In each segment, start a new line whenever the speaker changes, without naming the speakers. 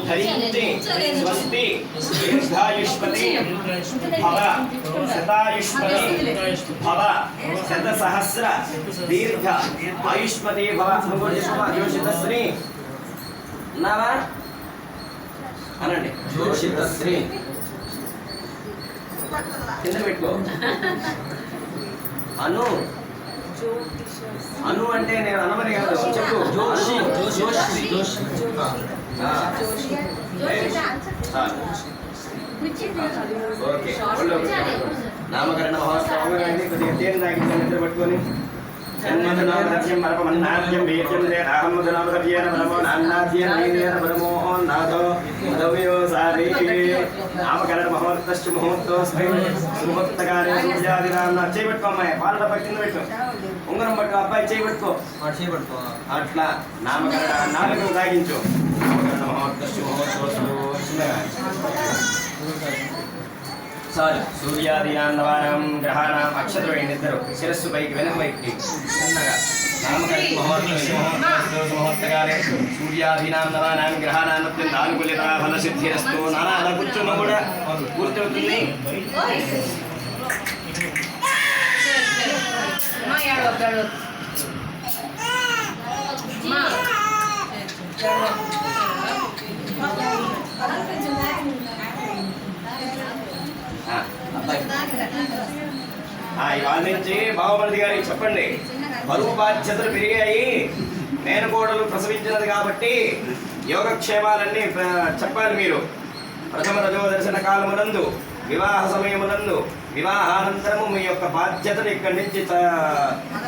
ధరించి స్వస్తి దీర్ఘాయుష్మతి భవ శతాయుష్మతి భవ శతసహస్ర దీర్ఘ ఆయుష్మతి భవ జోషితశ్రీ ఉన్నావా అనండి జోషితశ్రీ కింద పెట్టుకో అను అను అంటే నేను అనమని కాదు చెప్పు జోషి జోషి జోషి ఓకే నామకరణ మహోత్సవం కొద్దిగా తేను తాగి నిద్ర పట్టుకొని జన్మదనామధ్యం పరమన్నాద్యం వీర్యం దేహాముదనామధ్యేన పరమో నాన్నాద్యేన వీర్యేన పరమో నాదో మదవ్యో సారీ నామకరణ మహోత్తశ్చ ముహూర్తోస్మై సుముహూర్తకారే సూర్యాదినామ్న చేయబెట్టుకో అమ్మాయి పాలన పట్టింది పెట్టు ఉంగరం పట్టుకో అబ్బాయి చేయబెట్టుకో అట్లా నామకరణ నాలుగు తాగించు నామకరణ మహోత్తశ్చ ముహూర్తోస్మై సారీ సూర్యాదియాన్నవానం గ్రహాణం అక్షతలు వేయండిద్దరు శిరస్సు పైకి వెనక వైపుకి చిన్నగా నామకరణ ముహూర్తకాలే సూర్యాదినాన్నవానం గ్రహాణాం అత్యంత ఆనుకూల్యత ఫల సిద్ధిరస్తు నానా అలా కూర్చున్నా కూడా పూర్తవుతుంది. ఇవాళ నుంచి బావమరిది గారికి చెప్పండి, బరువు బాధ్యతలు పెరిగాయి, మేనకోడలు ప్రసవించినది కాబట్టి యోగక్షేమాలన్నీ చెప్పాలి. మీరు ప్రథమ రజోదర్శన కాలమునందు వివాహ సమయమునందు వివాహానంతరము మీ యొక్క బాధ్యతలు ఇక్కడి నుంచి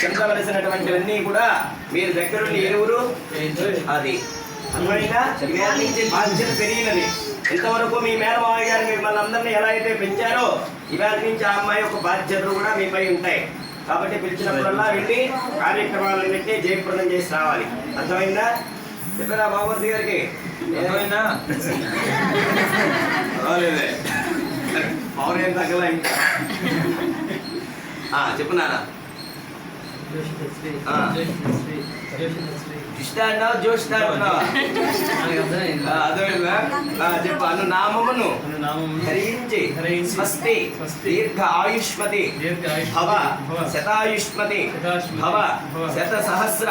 చెందవలసినటువంటివన్నీ కూడా మీరు దగ్గరుండి ఇరువురు అది అనువైనా ఇవాళ నుంచి బాధ్యత పెరిగినది. ఇంతవరకు మీ మేనమావ గారు మిమ్మల్ని అందరినీ ఎలా అయితే పెంచారో ఇవాళ నుంచి ఆ అమ్మాయి యొక్క బాధ్యతలు కూడా మీపై ఉంటాయి. కాబట్టి పిలిచినప్పుడల్లా వెళ్ళి కార్యక్రమాలన్నింటినీ జయప్రదం చేసి రావాలి. అర్థమైందా? చెప్పారా బాబుమూర్తి గారికి? ఏమైందా? రాలేదే పవర్ ఏం తగ్గలా ఇంకా చెప్పున్నారా? ఇష్టాన్నావు జోషిస్తాన్నావా? అర్థమైందా? చెప్పు. అను నామమును ధరించి స్వస్తి దీర్ఘ ఆయుష్మతి భవ శతాయుష్మతి భవ శత సహస్ర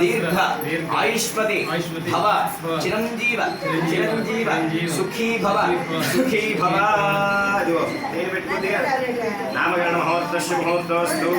దీర్ఘ ఆయుష్మతి భవ చిరంజీవ చిరంజీవ సుఖీ భవ సుఖీ భవ. నేను పెట్టుకుంది నామకరణ మహోత్సవ ముహూర్తోస్తు.